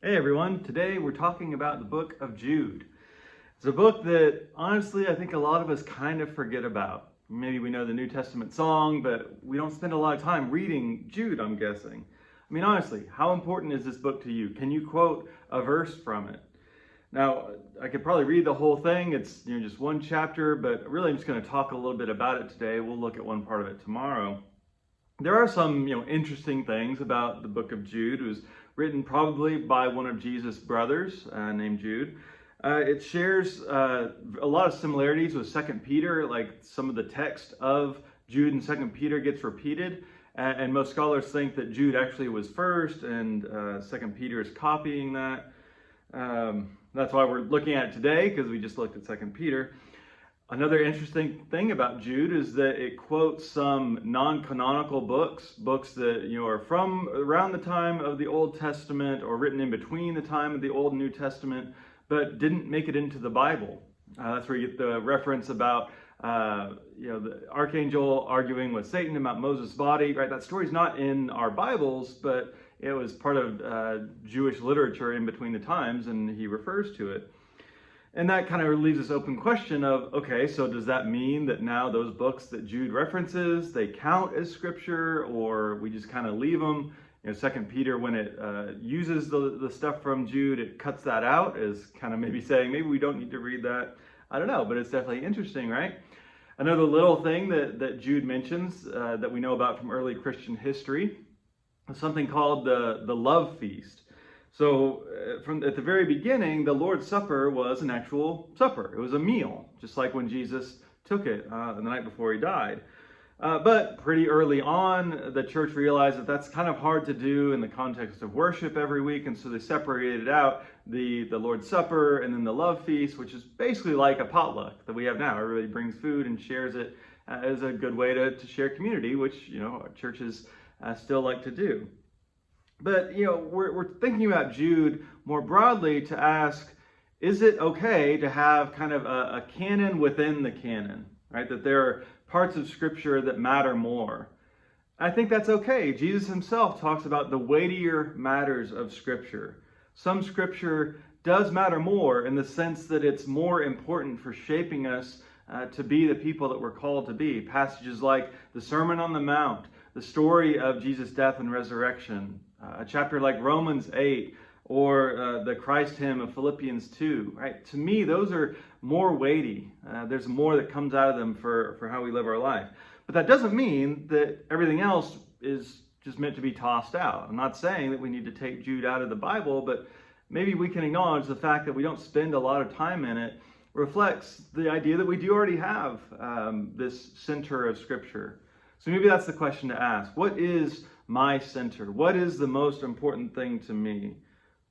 Hey everyone, today we're talking about the book of Jude. It's a book that honestly I think a lot of us kind of forget about. Maybe we know the New Testament song, but we don't spend a lot of time reading Jude, I'm guessing. I mean, honestly, how important is this book to you? Can you quote a verse from it? Now, I could probably read the whole thing. It's just one chapter, but really I'm just going to talk a little bit about it today. We'll look at one part of it tomorrow. There are some, interesting things about the book of Jude. It was written probably by one of Jesus' brothers named Jude. It shares a lot of similarities with Second Peter, like some of the text of Jude and Second Peter gets repeated. And most scholars think that Jude actually was first, and Second Peter is copying that. That's why we're looking at it today, because we just looked at Second Peter. Another interesting thing about Jude is that it quotes some non-canonical books that are from around the time of the Old Testament or written in between the time of the Old and New Testament, but didn't make it into the Bible. That's where you get the reference about the archangel arguing with Satan about Moses' body. Right, that story's not in our Bibles, but it was part of Jewish literature in between the times, and he refers to it. And that kind of leaves this open question of, okay, so does that mean that now those books that Jude references, they count as scripture, or we just kind of leave them? Second Peter, when it uses the stuff from Jude, it cuts that out as kind of maybe saying, maybe we don't need to read that. I don't know, but it's definitely interesting, right? Another little thing that Jude mentions that we know about from early Christian history is something called the love feast. So at the very beginning, the Lord's Supper was an actual supper. It was a meal, just like when Jesus took it the night before he died. But pretty early on, the church realized that that's kind of hard to do in the context of worship every week, and so they separated out the Lord's Supper and then the love feast, which is basically like a potluck that we have now. Everybody brings food and shares it as a good way to share community, which our churches still like to do. But, we're thinking about Jude more broadly to ask, is it okay to have kind of a canon within the canon, right? That there are parts of Scripture that matter more. I think that's okay. Jesus himself talks about the weightier matters of Scripture. Some Scripture does matter more in the sense that it's more important for shaping us to be the people that we're called to be. Passages like the Sermon on the Mount, the story of Jesus' death and resurrection, a chapter like Romans 8, or the Christ hymn of Philippians 2, right? To me, those are more weighty. There's more that comes out of them for how we live our life. But that doesn't mean that everything else is just meant to be tossed out. I'm not saying that we need to take Jude out of the Bible, but maybe we can acknowledge the fact that we don't spend a lot of time in it reflects the idea that we do already have this center of Scripture. So maybe that's the question to ask. What is my center? What is the most important thing to me?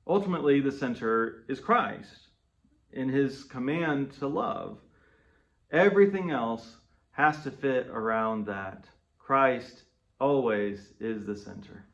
Ultimately, the center is Christ in his command to love. Everything else has to fit around that. Christ always is the center.